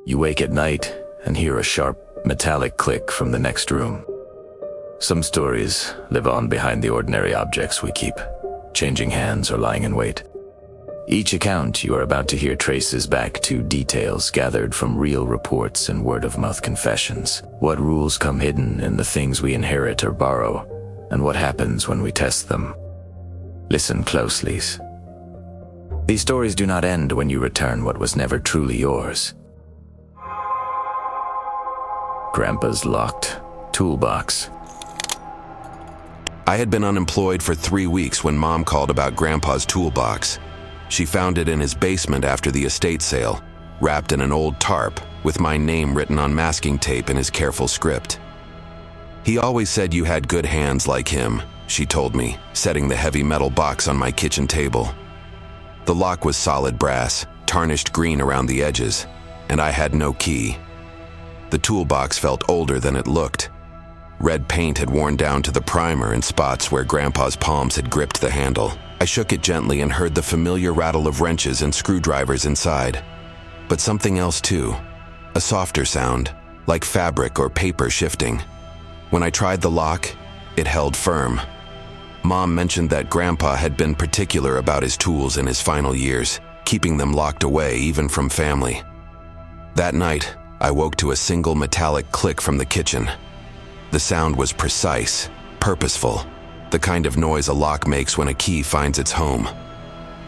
You wake at night and hear a sharp, metallic click from the next room. Some stories live on behind the ordinary objects we keep, changing hands or lying in wait. Each account you are about to hear traces back to details gathered from real reports and word-of-mouth confessions. What rules come hidden in the things we inherit or borrow, and what happens when we test them. Listen closely. These stories do not end when you return what was never truly yours. Grandpa's locked toolbox. I had been unemployed for 3 weeks when Mom called about Grandpa's toolbox. She found it in his basement after the estate sale, wrapped in an old tarp with my name written on masking tape in his careful script. "He always said you had good hands like him," she told me, setting the heavy metal box on my kitchen table. The lock was solid brass, tarnished green around the edges, and I had no key. The toolbox felt older than it looked. Red paint had worn down to the primer in spots where Grandpa's palms had gripped the handle. I shook it gently and heard the familiar rattle of wrenches and screwdrivers inside. But something else too, a softer sound, like fabric or paper shifting. When I tried the lock, it held firm. Mom mentioned that Grandpa had been particular about his tools in his final years, keeping them locked away even from family. That night, I woke to a single metallic click from the kitchen. The sound was precise, purposeful, the kind of noise a lock makes when a key finds its home.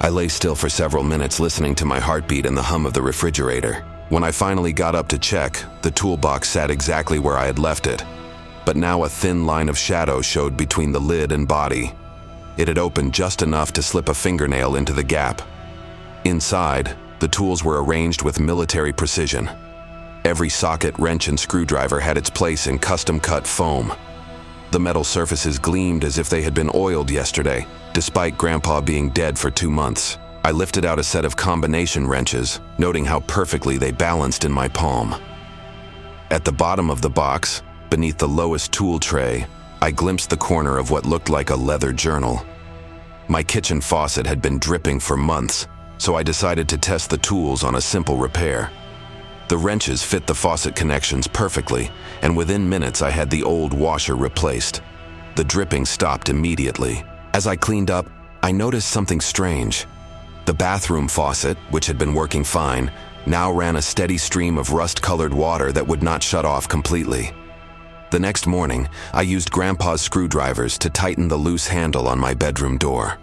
I lay still for several minutes listening to my heartbeat and the hum of the refrigerator. When I finally got up to check, the toolbox sat exactly where I had left it. But now a thin line of shadow showed between the lid and body. It had opened just enough to slip a fingernail into the gap. Inside, the tools were arranged with military precision. Every socket, wrench, and screwdriver had its place in custom-cut foam. The metal surfaces gleamed as if they had been oiled yesterday, despite Grandpa being dead for 2 months. I lifted out a set of combination wrenches, noting how perfectly they balanced in my palm. At the bottom of the box, beneath the lowest tool tray, I glimpsed the corner of what looked like a leather journal. My kitchen faucet had been dripping for months, so I decided to test the tools on a simple repair. The wrenches fit the faucet connections perfectly, and within minutes I had the old washer replaced. The dripping stopped immediately. As I cleaned up, I noticed something strange. The bathroom faucet, which had been working fine, now ran a steady stream of rust-colored water that would not shut off completely. The next morning, I used Grandpa's screwdrivers to tighten the loose handle on my bedroom door.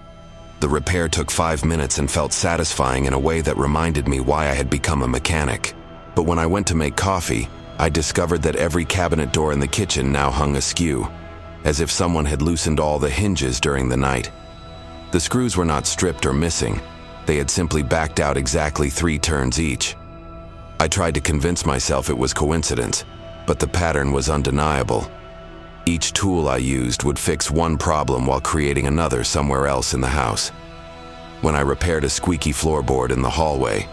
The repair took 5 minutes and felt satisfying in a way that reminded me why I had become a mechanic. But when I went to make coffee, I discovered that every cabinet door in the kitchen now hung askew, as if someone had loosened all the hinges during the night. The screws were not stripped or missing. They had simply backed out exactly 3 turns each. I tried to convince myself it was coincidence, but the pattern was undeniable. Each tool I used would fix one problem while creating another somewhere else in the house. When I repaired a squeaky floorboard in the hallway,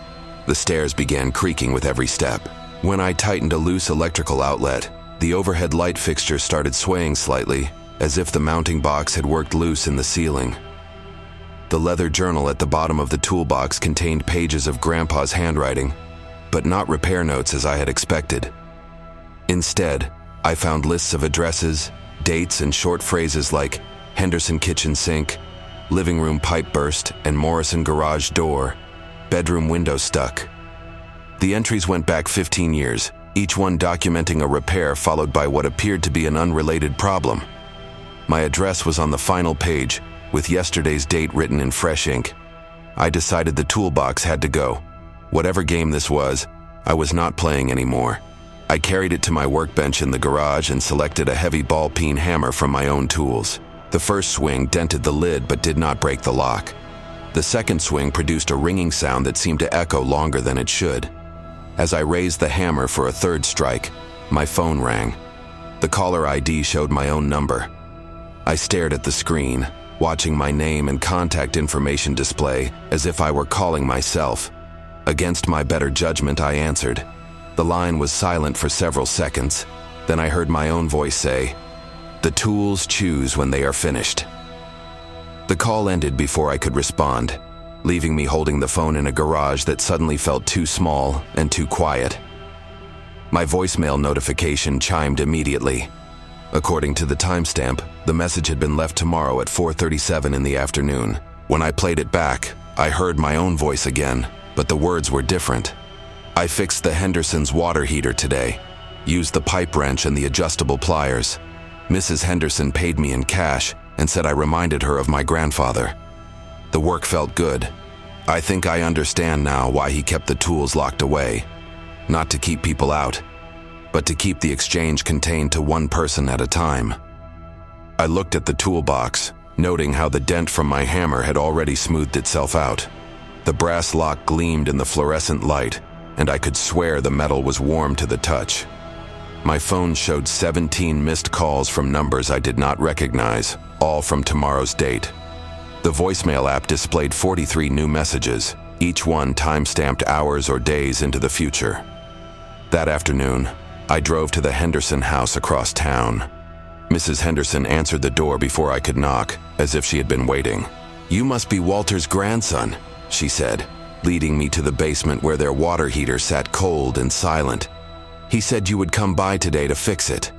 the stairs began creaking with every step. When I tightened a loose electrical outlet, the overhead light fixture started swaying slightly, as if the mounting box had worked loose in the ceiling. The leather journal at the bottom of the toolbox contained pages of Grandpa's handwriting, but not repair notes as I had expected. Instead, I found lists of addresses, dates, and short phrases like Henderson kitchen sink, living room pipe burst, and Morrison garage door, bedroom window stuck. The entries went back 15 years, each one documenting a repair followed by what appeared to be an unrelated problem. My address was on the final page, with yesterday's date written in fresh ink. I decided the toolbox had to go. Whatever game this was, I was not playing anymore. I carried it to my workbench in the garage and selected a heavy ball-peen hammer from my own tools. The first swing dented the lid but did not break the lock. The second swing produced a ringing sound that seemed to echo longer than it should. As I raised the hammer for a third strike, my phone rang. The caller ID showed my own number. I stared at the screen, watching my name and contact information display as if I were calling myself. Against my better judgment, I answered. The line was silent for several seconds. Then I heard my own voice say, "The tools choose when they are finished." The call ended before I could respond, leaving me holding the phone in a garage that suddenly felt too small and too quiet. My voicemail notification chimed immediately. According to the timestamp, the message had been left tomorrow at 4:37 in the afternoon. When I played it back, I heard my own voice again, but the words were different. I fixed the Henderson's water heater today. Used the pipe wrench and the adjustable pliers. Mrs. Henderson paid me in cash and said I reminded her of my grandfather. The work felt good. I think I understand now why he kept the tools locked away. Not to keep people out, but to keep the exchange contained to one person at a time. I looked at the toolbox, noting how the dent from my hammer had already smoothed itself out. The brass lock gleamed in the fluorescent light, and I could swear the metal was warm to the touch. My phone showed 17 missed calls from numbers I did not recognize, all from tomorrow's date. The voicemail app displayed 43 new messages, each one time-stamped hours or days into the future. That afternoon, I drove to the Henderson house across town. Mrs. Henderson answered the door before I could knock, as if she had been waiting. "You must be Walter's grandson," she said, leading me to the basement where their water heater sat cold and silent. "He said you would come by today to fix it."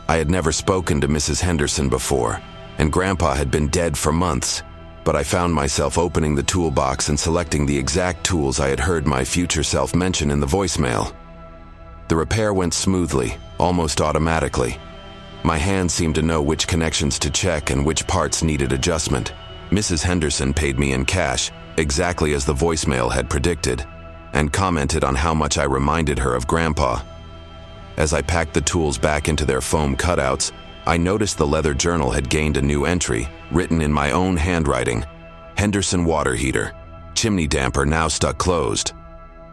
I had never spoken to Mrs. Henderson before, and Grandpa had been dead for months, but I found myself opening the toolbox and selecting the exact tools I had heard my future self mention in the voicemail. The repair went smoothly, almost automatically. My hands seemed to know which connections to check and which parts needed adjustment. Mrs. Henderson paid me in cash, exactly as the voicemail had predicted, and commented on how much I reminded her of Grandpa. As I packed the tools back into their foam cutouts, I noticed the leather journal had gained a new entry, written in my own handwriting. Henderson water heater. Chimney damper now stuck closed.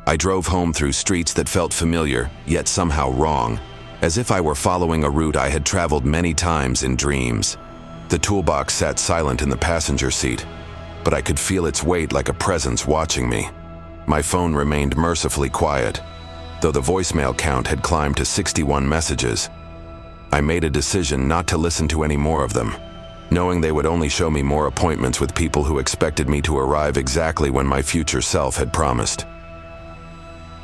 I drove home through streets that felt familiar, yet somehow wrong, as if I were following a route I had traveled many times in dreams. The toolbox sat silent in the passenger seat, but I could feel its weight like a presence watching me. My phone remained mercifully quiet, though the voicemail count had climbed to 61 messages. I made a decision not to listen to any more of them, knowing they would only show me more appointments with people who expected me to arrive exactly when my future self had promised.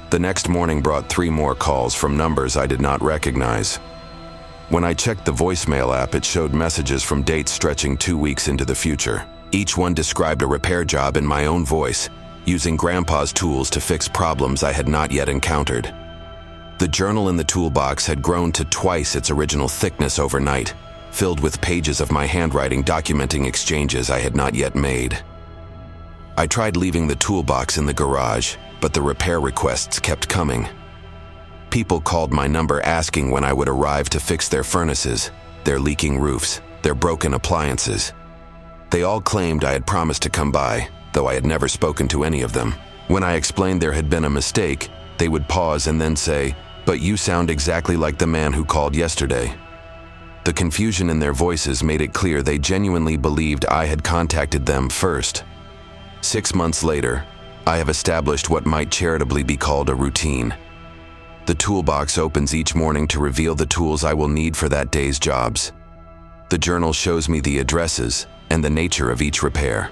The next morning brought 3 more calls from numbers I did not recognize. When I checked the voicemail app, it showed messages from dates stretching 2 weeks into the future. Each one described a repair job in my own voice, using Grandpa's tools to fix problems I had not yet encountered. The journal in the toolbox had grown to twice its original thickness overnight, filled with pages of my handwriting documenting exchanges I had not yet made. I tried leaving the toolbox in the garage, but the repair requests kept coming. People called my number asking when I would arrive to fix their furnaces, their leaking roofs, their broken appliances. They all claimed I had promised to come by, though I had never spoken to any of them. When I explained there had been a mistake, they would pause and then say, "But you sound exactly like the man who called yesterday." The confusion in their voices made it clear they genuinely believed I had contacted them first. 6 months later, I have established what might charitably be called a routine. The toolbox opens each morning to reveal the tools I will need for that day's jobs. The journal shows me the addresses and the nature of each repair.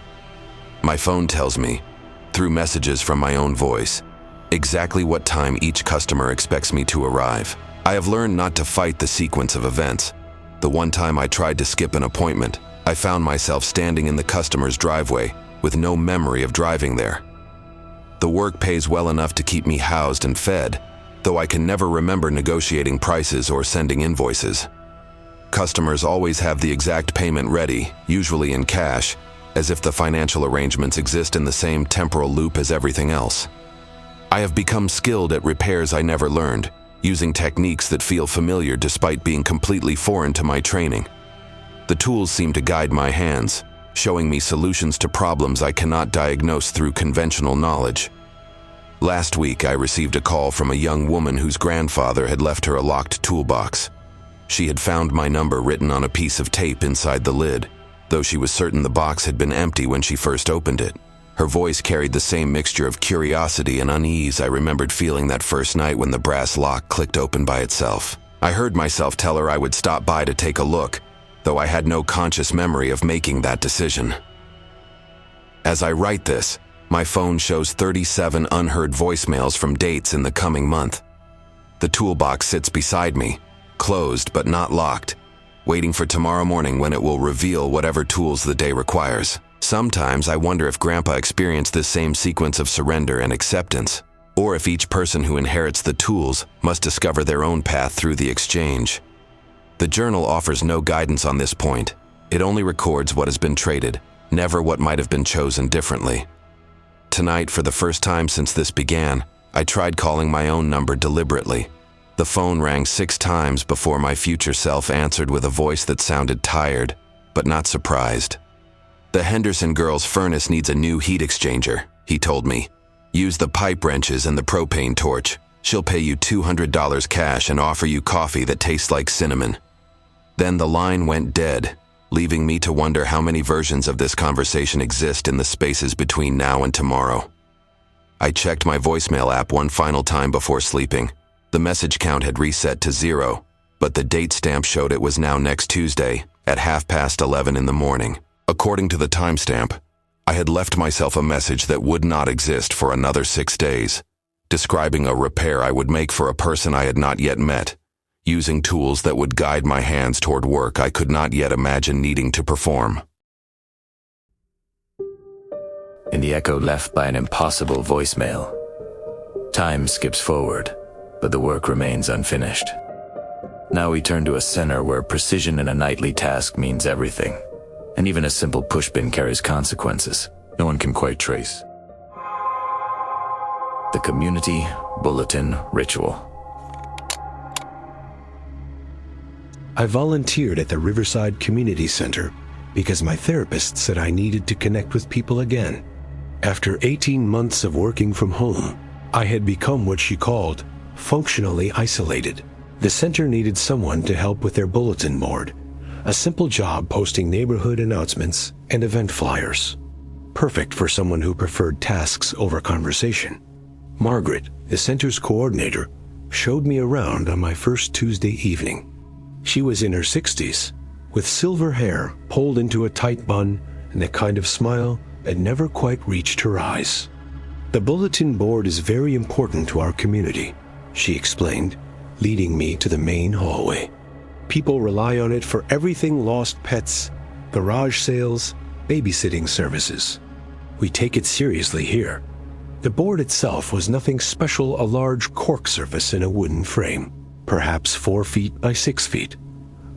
My phone tells me, through messages from my own voice, exactly what time each customer expects me to arrive. I have learned not to fight the sequence of events. The one time I tried to skip an appointment, I found myself standing in the customer's driveway with no memory of driving there. The work pays well enough to keep me housed and fed, though I can never remember negotiating prices or sending invoices. Customers always have the exact payment ready, usually in cash, as if the financial arrangements exist in the same temporal loop as everything else. I have become skilled at repairs I never learned, using techniques that feel familiar despite being completely foreign to my training. The tools seem to guide my hands, showing me solutions to problems I cannot diagnose through conventional knowledge. Last week, I received a call from a young woman whose grandfather had left her a locked toolbox. She had found my number written on a piece of tape inside the lid, though she was certain the box had been empty when she first opened it. Her voice carried the same mixture of curiosity and unease I remembered feeling that first night when the brass lock clicked open by itself. I heard myself tell her I would stop by to take a look, though I had no conscious memory of making that decision. As I write this, my phone shows 37 unheard voicemails from dates in the coming month. The toolbox sits beside me, closed but not locked, waiting for tomorrow morning when it will reveal whatever tools the day requires. Sometimes I wonder if Grandpa experienced this same sequence of surrender and acceptance, or if each person who inherits the tools must discover their own path through the exchange. The journal offers no guidance on this point. It only records what has been traded, never what might have been chosen differently. Tonight, for the first time since this began, I tried calling my own number deliberately. The phone rang 6 times before my future self answered with a voice that sounded tired, but not surprised. The Henderson girl's furnace needs a new heat exchanger, he told me. Use the pipe wrenches and the propane torch. She'll pay you $200 cash and offer you coffee that tastes like cinnamon. Then the line went dead, leaving me to wonder how many versions of this conversation exist in the spaces between now and tomorrow. I checked my voicemail app one final time before sleeping. The message count had reset to 0, but the date stamp showed it was now next Tuesday at 11:30 in the morning. According to the timestamp, I had left myself a message that would not exist for another 6 days, describing a repair I would make for a person I had not yet met, using tools that would guide my hands toward work I could not yet imagine needing to perform. In the echo left by an impossible voicemail, time skips forward, but the work remains unfinished. Now we turn to a center where precision in a nightly task means everything, and even a simple pushbin carries consequences no one can quite trace. The community bulletin ritual. I volunteered at the Riverside Community Center because my therapist said I needed to connect with people again. After 18 months of working from home, I had become what she called functionally isolated. The center needed someone to help with their bulletin board, a simple job posting neighborhood announcements and event flyers. Perfect for someone who preferred tasks over conversation. Margaret, the center's coordinator, showed me around on my first Tuesday evening. She was in her 60s, with silver hair pulled into a tight bun and the kind of smile that never quite reached her eyes. The bulletin board is very important to our community, she explained, leading me to the main hallway. People rely on it for everything: lost pets, garage sales, babysitting services. We take it seriously here. The board itself was nothing special, a large cork surface in a wooden frame, perhaps 4 feet by 6 feet.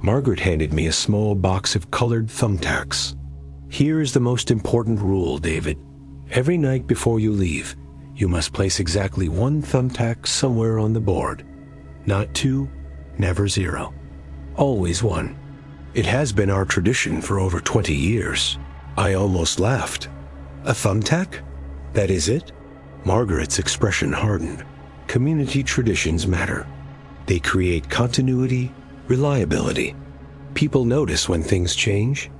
Margaret handed me a small box of colored thumbtacks. Here is the most important rule, David. Every night before you leave, you must place exactly 1 thumbtack somewhere on the board. Not 2, never 0. Always 1. It has been our tradition for over 20 years. I almost laughed. A thumbtack? That is it? Margaret's expression hardened. Community traditions matter. They create continuity, reliability. People notice when things change.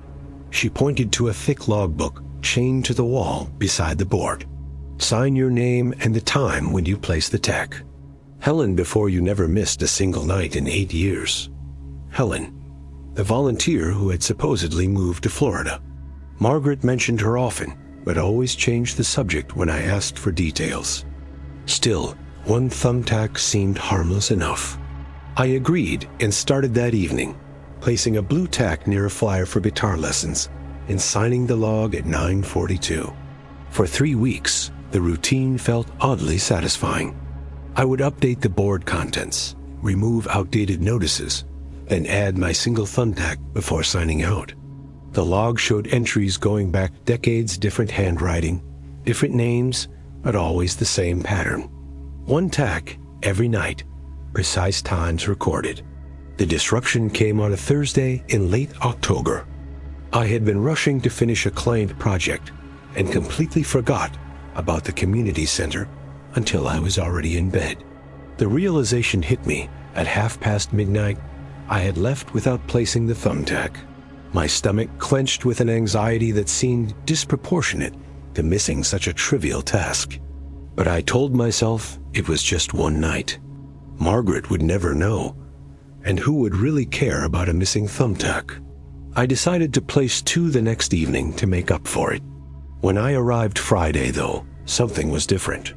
She pointed to a thick logbook chained to the wall beside the board. Sign your name and the time when you place the tack. Helen, before you never missed a single night in 8 years. Helen, the volunteer who had supposedly moved to Florida. Margaret mentioned her often, but always changed the subject when I asked for details. Still, 1 thumbtack seemed harmless enough. I agreed and started that evening, placing a blue tack near a flyer for guitar lessons and signing the log at 9:42. For 3 weeks, the routine felt oddly satisfying. I would update the board contents, remove outdated notices, and add my single thumbtack before signing out. The log showed entries going back decades, different handwriting, different names, but always the same pattern. 1 tack every night, precise times recorded. The disruption came on a Thursday in late October. I had been rushing to finish a client project and completely forgot about the community center until I was already in bed. The realization hit me at midnight. I had left without placing the thumbtack. My stomach clenched with an anxiety that seemed disproportionate to missing such a trivial task. But I told myself it was just 1 night. Margaret would never know, and who would really care about a missing thumbtack? I decided to place 2 the next evening to make up for it. When I arrived Friday, though, something was different.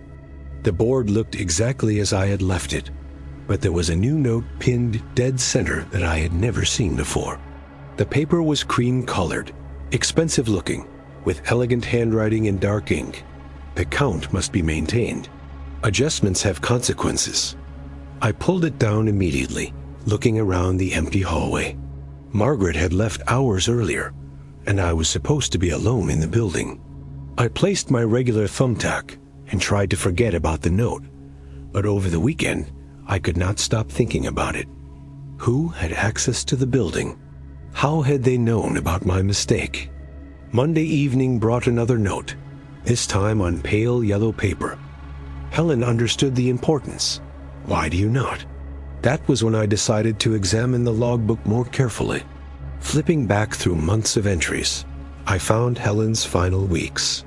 The board looked exactly as I had left it, but there was a new note pinned dead center that I had never seen before. The paper was cream-colored, expensive-looking, with elegant handwriting in dark ink. The count must be maintained. Adjustments have consequences. I pulled it down immediately, looking around the empty hallway. Margaret had left hours earlier, and I was supposed to be alone in the building. I placed my regular thumbtack and tried to forget about the note, but over the weekend, I could not stop thinking about it. Who had access to the building? How had they known about my mistake? Monday evening brought another note, this time on pale yellow paper. Helen understood the importance. Why do you not? That was when I decided to examine the logbook more carefully. Flipping back through months of entries, I found Helen's final weeks.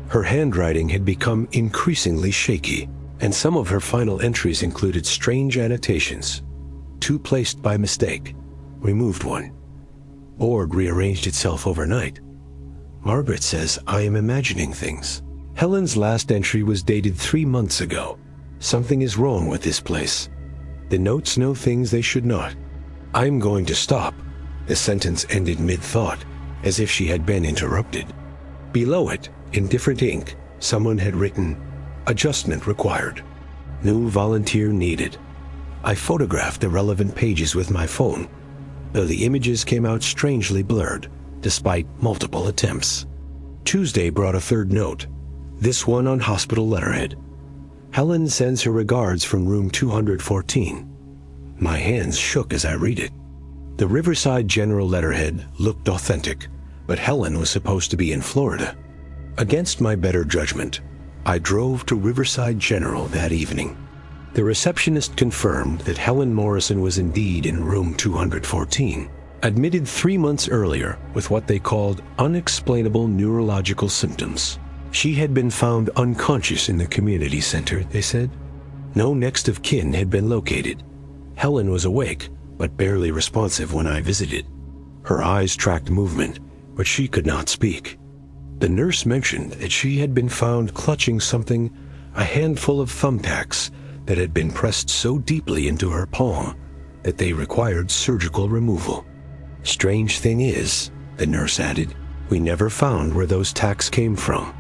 Her handwriting had become increasingly shaky, and some of her final entries included strange annotations. 2 placed by mistake. Removed 1. Board rearranged itself overnight. Margaret says I am imagining things. Helen's last entry was dated 3 months ago. Something is wrong with this place. The notes know things they should not. I'm going to stop. The sentence ended mid-thought, as if she had been interrupted. Below it, in different ink, someone had written, "Adjustment required. New volunteer needed." I photographed the relevant pages with my phone, though the images came out strangely blurred, despite multiple attempts. Tuesday brought a third note, this one on hospital letterhead. Helen sends her regards from room 214. My hands shook as I read it. The Riverside General letterhead looked authentic, but Helen was supposed to be in Florida. Against my better judgment, I drove to Riverside General that evening. The receptionist confirmed that Helen Morrison was indeed in room 214, admitted 3 months earlier with what they called unexplainable neurological symptoms. She had been found unconscious in the community center, they said. No next of kin had been located. Helen was awake, but barely responsive when I visited. Her eyes tracked movement, but she could not speak. The nurse mentioned that she had been found clutching something, a handful of thumbtacks that had been pressed so deeply into her palm that they required surgical removal. Strange thing is, the nurse added, we never found where those tacks came from.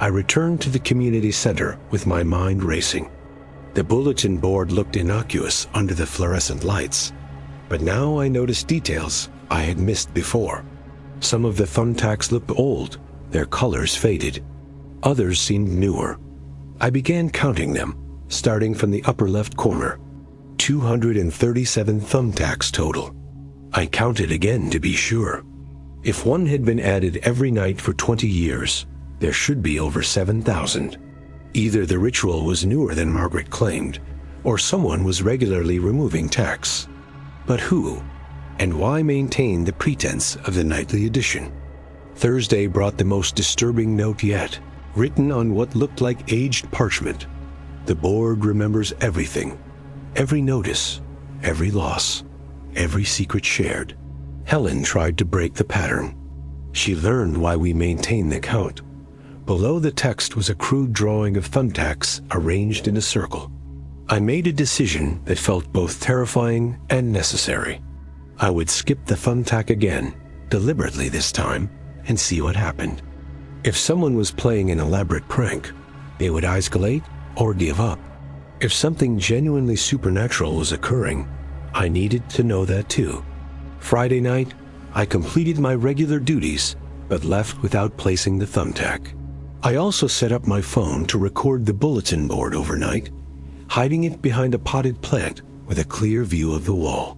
I returned to the community center with my mind racing. The bulletin board looked innocuous under the fluorescent lights, but now I noticed details I had missed before. Some of the thumbtacks looked old, their colors faded. Others seemed newer. I began counting them, starting from the upper left corner. 237 thumbtacks total. I counted again to be sure. If one had been added every night for 20 years, there should be over 7,000. Either the ritual was newer than Margaret claimed, or someone was regularly removing tacks. But who, and why maintain the pretense of the nightly edition? Thursday brought the most disturbing note yet, written on what looked like aged parchment. The board remembers everything, every notice, every loss, every secret shared. Helen tried to break the pattern. She learned why we maintain the count. Below the text was a crude drawing of thumbtacks arranged in a circle. I made a decision that felt both terrifying and necessary. I would skip the thumbtack again, deliberately this time, and see what happened. If someone was playing an elaborate prank, they would escalate or give up. If something genuinely supernatural was occurring, I needed to know that too. Friday night, I completed my regular duties, but left without placing the thumbtack. I also set up my phone to record the bulletin board overnight, hiding it behind a potted plant with a clear view of the wall.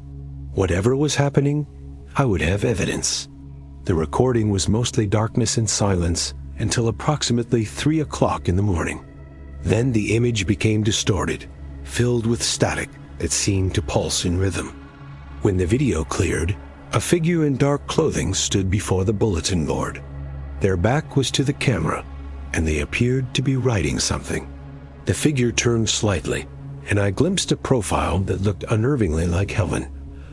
Whatever was happening, I would have evidence. The recording was mostly darkness and silence until approximately 3 o'clock in the morning. Then the image became distorted, filled with static that seemed to pulse in rhythm. When the video cleared, a figure in dark clothing stood before the bulletin board. Their back was to the camera, and they appeared to be writing something. The figure turned slightly, and I glimpsed a profile that looked unnervingly like Helen,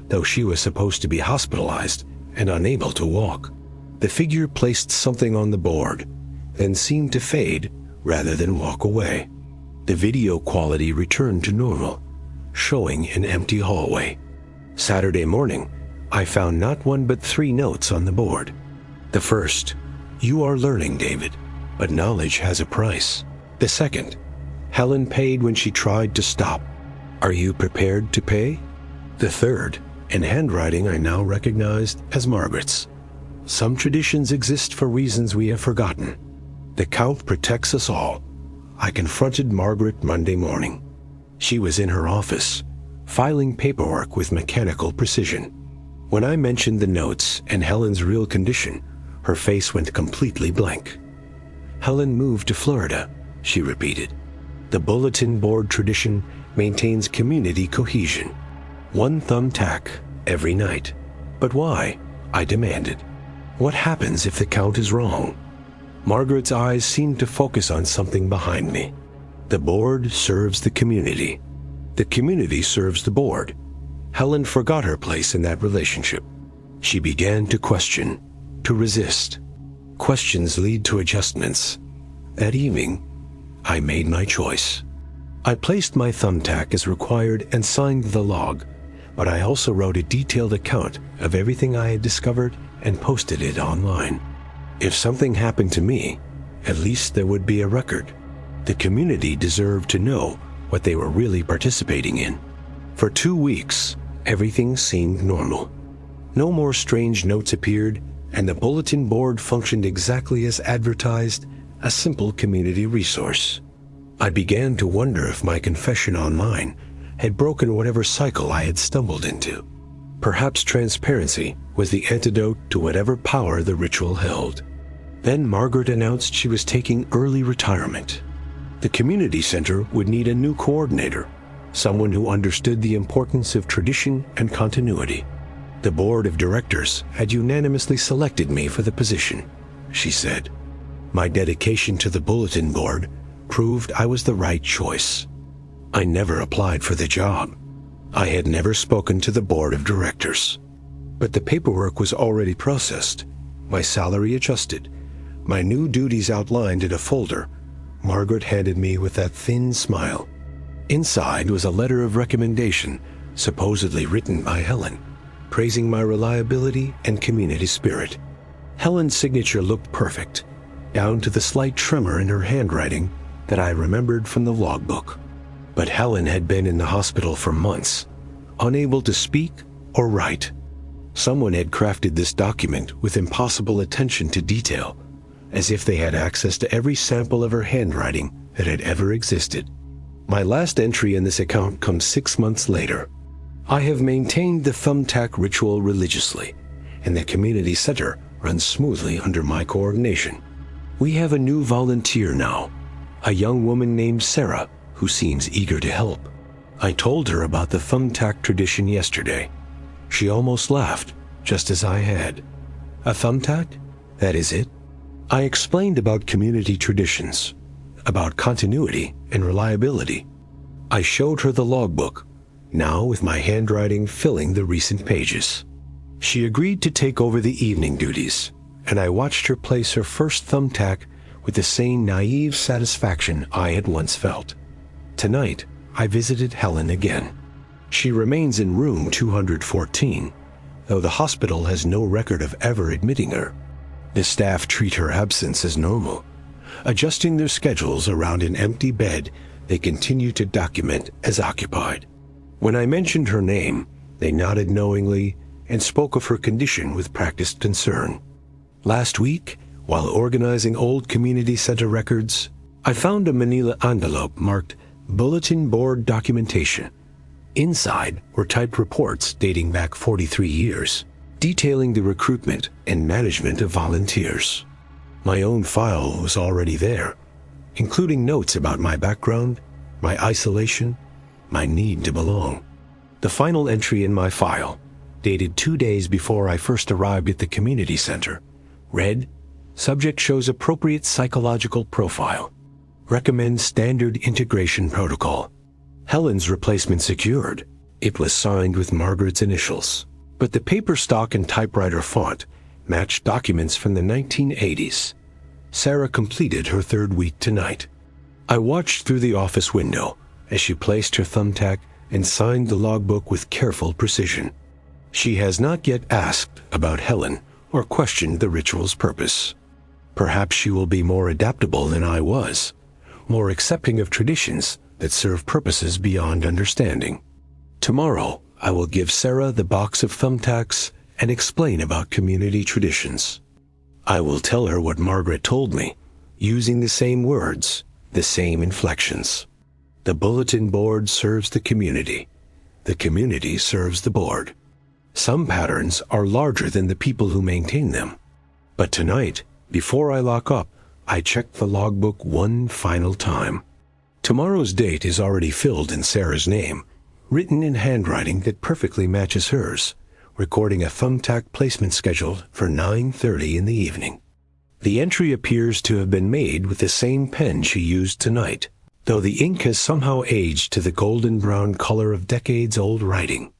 though she was supposed to be hospitalized and unable to walk. The figure placed something on the board, then seemed to fade rather than walk away. The video quality returned to normal, showing an empty hallway. Saturday morning, I found not one but 3 notes on the board. The first, "You are learning, David, but knowledge has a price." The second, "Helen paid when she tried to stop. Are you prepared to pay?" The third, in handwriting I now recognized as Margaret's, "Some traditions exist for reasons we have forgotten. The Count protects us all." I confronted Margaret Monday morning. She was in her office, filing paperwork with mechanical precision. When I mentioned the notes and Helen's real condition, her face went completely blank. "Helen moved to Florida," she repeated. "The bulletin board tradition maintains community cohesion. 1 thumbtack every night." "But why?" I demanded. "What happens if the count is wrong?" Margaret's eyes seemed to focus on something behind me. "The board serves the community. The community serves the board." Helen forgot her place in that relationship. She began to question, to resist. Questions lead to adjustments. That evening, I made my choice. I placed my thumbtack as required and signed the log, but I also wrote a detailed account of everything I had discovered and posted it online. If something happened to me, at least there would be a record. The community deserved to know what they were really participating in. For 2 weeks, everything seemed normal. No more strange notes appeared, and the bulletin board functioned exactly as advertised, a simple community resource. I began to wonder if my confession online had broken whatever cycle I had stumbled into. Perhaps transparency was the antidote to whatever power the ritual held. Then Margaret announced she was taking early retirement. The community center would need a new coordinator, someone who understood the importance of tradition and continuity. The board of directors had unanimously selected me for the position, she said. My dedication to the bulletin board proved I was the right choice. I never applied for the job. I had never spoken to the board of directors. But the paperwork was already processed, my salary adjusted, my new duties outlined in a folder. Margaret handed me with that thin smile. Inside was a letter of recommendation, supposedly written by Helen, praising my reliability and community spirit. Helen's signature looked perfect, down to the slight tremor in her handwriting that I remembered from the logbook. But Helen had been in the hospital for months, unable to speak or write. Someone had crafted this document with impossible attention to detail, as if they had access to every sample of her handwriting that had ever existed. My last entry in this account comes 6 months later. I have maintained the thumbtack ritual religiously, and the community center runs smoothly under my coordination. We have a new volunteer now, a young woman named Sarah, who seems eager to help. I told her about the thumbtack tradition yesterday. She almost laughed, just as I had. A thumbtack? That is it? I explained about community traditions, about continuity and reliability. I showed her the logbook, now with my handwriting filling the recent pages. She agreed to take over the evening duties, and I watched her place her first thumbtack with the same naive satisfaction I had once felt. Tonight, I visited Helen again. She remains in room 214, though the hospital has no record of ever admitting her. The staff treat her absence as normal. Adjusting their schedules around an empty bed, they continue to document as occupied. When I mentioned her name, they nodded knowingly and spoke of her condition with practiced concern. Last week, while organizing old community center records, I found a manila envelope marked Bulletin Board Documentation. Inside were typed reports dating back 43 years, detailing the recruitment and management of volunteers. My own file was already there, including notes about my background, my isolation, my need to belong. The final entry in my file, dated 2 days before I first arrived at the community center, read, "Subject shows appropriate psychological profile. Recommends standard integration protocol." Helen's replacement secured. It was signed with Margaret's initials, but the paper stock and typewriter font matched documents from the 1980s. Sarah completed her 3rd week tonight. I watched through the office window as she placed her thumbtack and signed the logbook with careful precision. She has not yet asked about Helen or questioned the ritual's purpose. Perhaps she will be more adaptable than I was, more accepting of traditions that serve purposes beyond understanding. Tomorrow, I will give Sarah the box of thumbtacks and explain about community traditions. I will tell her what Margaret told me, using the same words, the same inflections. The bulletin board serves the community. The community serves the board. Some patterns are larger than the people who maintain them. But tonight, before I lock up, I check the logbook one final time. Tomorrow's date is already filled in Sarah's name, written in handwriting that perfectly matches hers, recording a thumbtack placement scheduled for 9:30 in the evening. The entry appears to have been made with the same pen she used tonight, though the ink has somehow aged to the golden brown color of decades-old writing.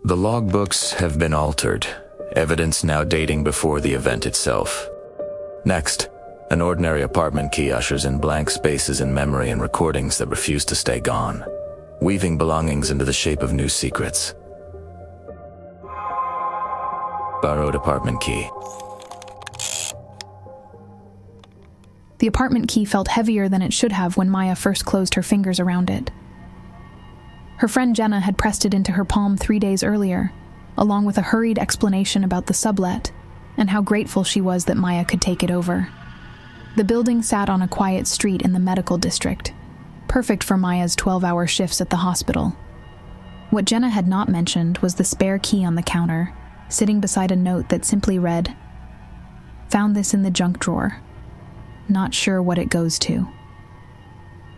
The logbooks have been altered, evidence now dating before the event itself. Next, an ordinary apartment key ushers in blank spaces in memory and recordings that refuse to stay gone, weaving belongings into the shape of new secrets. Borrowed apartment key. The apartment key felt heavier than it should have when Maya first closed her fingers around it. Her friend Jenna had pressed it into her palm 3 days earlier, along with a hurried explanation about the sublet and how grateful she was that Maya could take it over. The building sat on a quiet street in the medical district, perfect for Maya's 12-hour shifts at the hospital. What Jenna had not mentioned was the spare key on the counter, sitting beside a note that simply read, "Found this in the junk drawer. Not sure what it goes to."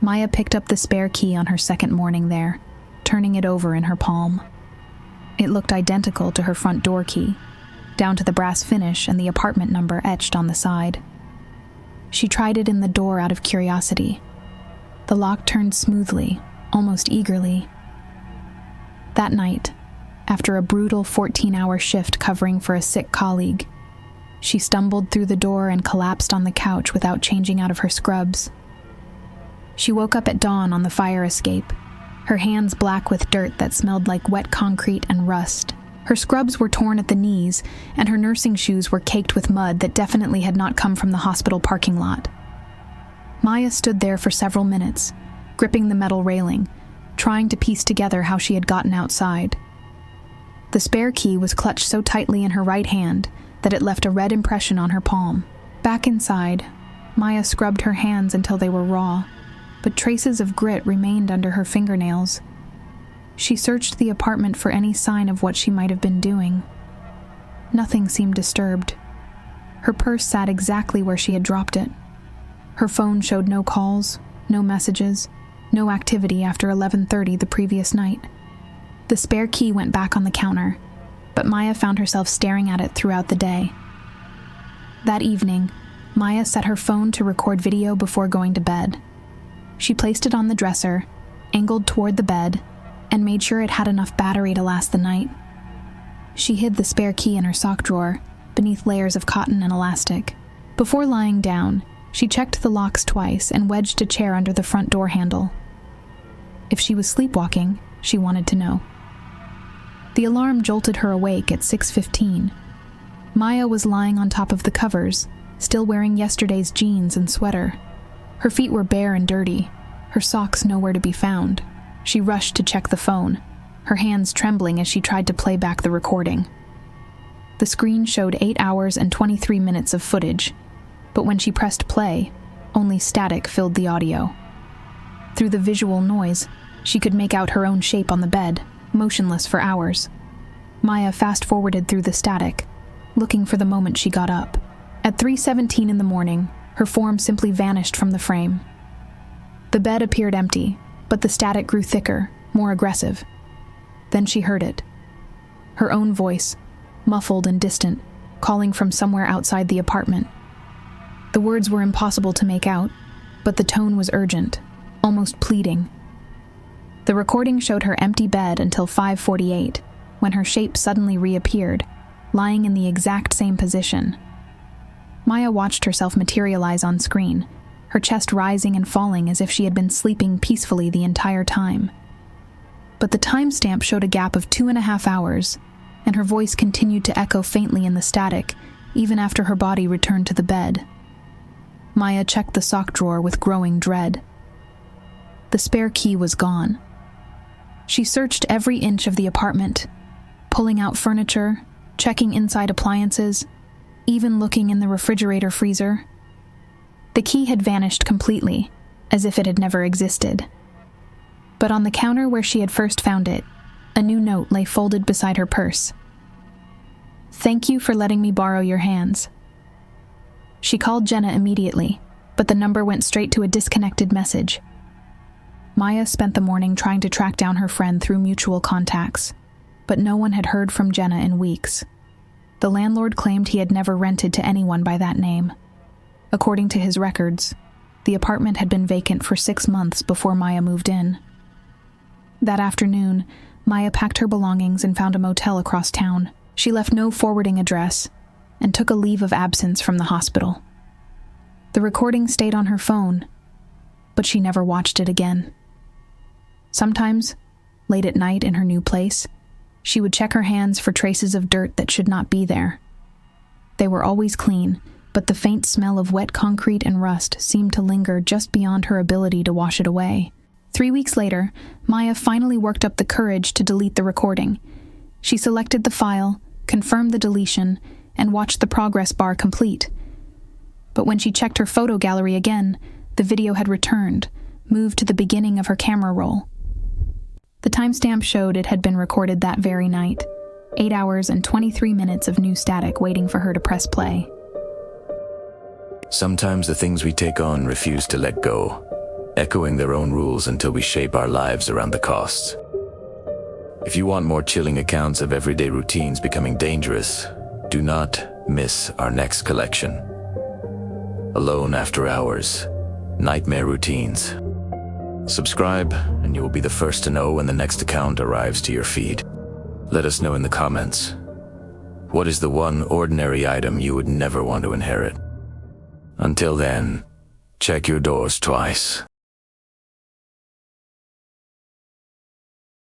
Maya picked up the spare key on her second morning there, turning it over in her palm. It looked identical to her front door key, down to the brass finish and the apartment number etched on the side. She tried it in the door out of curiosity. The lock turned smoothly, almost eagerly. That night, after a brutal 14-hour shift covering for a sick colleague, she stumbled through the door and collapsed on the couch without changing out of her scrubs. She woke up at dawn on the fire escape, her hands black with dirt that smelled like wet concrete and rust. Her scrubs were torn at the knees, and her nursing shoes were caked with mud that definitely had not come from the hospital parking lot. Maya stood there for several minutes, gripping the metal railing, trying to piece together how she had gotten outside. The spare key was clutched so tightly in her right hand that it left a red impression on her palm. Back inside, Maya scrubbed her hands until they were raw, but traces of grit remained under her fingernails. She searched the apartment for any sign of what she might have been doing. Nothing seemed disturbed. Her purse sat exactly where she had dropped it. Her phone showed no calls, no messages, no activity after 11:30 the previous night. The spare key went back on the counter, but Maya found herself staring at it throughout the day. That evening, Maya set her phone to record video before going to bed. She placed it on the dresser, angled toward the bed, and made sure it had enough battery to last the night. She hid the spare key in her sock drawer, beneath layers of cotton and elastic. Before lying down, she checked the locks twice and wedged a chair under the front door handle. If she was sleepwalking, she wanted to know. The alarm jolted her awake at 6:15. Maya was lying on top of the covers, still wearing yesterday's jeans and sweater. Her feet were bare and dirty, her socks nowhere to be found. She rushed to check the phone, her hands trembling as she tried to play back the recording. The screen showed 8 hours and 23 minutes of footage, but when she pressed play, only static filled the audio. Through the visual noise, she could make out her own shape on the bed, motionless for hours. Maya fast-forwarded through the static, looking for the moment she got up. At 3:17 in the morning, her form simply vanished from the frame. The bed appeared empty, but the static grew thicker, more aggressive. Then she heard it. Her own voice, muffled and distant, calling from somewhere outside the apartment. The words were impossible to make out, but the tone was urgent, almost pleading. The recording showed her empty bed until 5:48, when her shape suddenly reappeared, lying in the exact same position. Maya watched herself materialize on screen, her chest rising and falling as if she had been sleeping peacefully the entire time. But the timestamp showed a gap of 2.5 hours, and her voice continued to echo faintly in the static, even after her body returned to the bed. Maya checked the sock drawer with growing dread. The spare key was gone. She searched every inch of the apartment, pulling out furniture, checking inside appliances, even looking in the refrigerator freezer. The key had vanished completely, as if it had never existed. But on the counter where she had first found it, a new note lay folded beside her purse. "Thank you for letting me borrow your hands." She called Jenna immediately, but the number went straight to a disconnected message. Maya spent the morning trying to track down her friend through mutual contacts, but no one had heard from Jenna in weeks. The landlord claimed he had never rented to anyone by that name. According to his records, the apartment had been vacant for 6 months before Maya moved in. That afternoon, Maya packed her belongings and found a motel across town. She left no forwarding address and took a leave of absence from the hospital. The recording stayed on her phone, but she never watched it again. Sometimes, late at night in her new place, she would check her hands for traces of dirt that should not be there. They were always clean, but the faint smell of wet concrete and rust seemed to linger just beyond her ability to wash it away. 3 weeks later, Maya finally worked up the courage to delete the recording. She selected the file, confirmed the deletion, and watched the progress bar complete. But when she checked her photo gallery again, the video had returned, moved to the beginning of her camera roll. The timestamp showed it had been recorded that very night, 8 hours and 23 minutes of new static waiting for her to press play. Sometimes the things we take on refuse to let go, echoing their own rules until we shape our lives around the costs. If you want more chilling accounts of everyday routines becoming dangerous, do not miss our next collection. Alone After Hours, Nightmare Routines. Subscribe, and you will be the first to know when the next account arrives to your feed. Let us know in the comments. What is the one ordinary item you would never want to inherit? Until then, check your doors twice.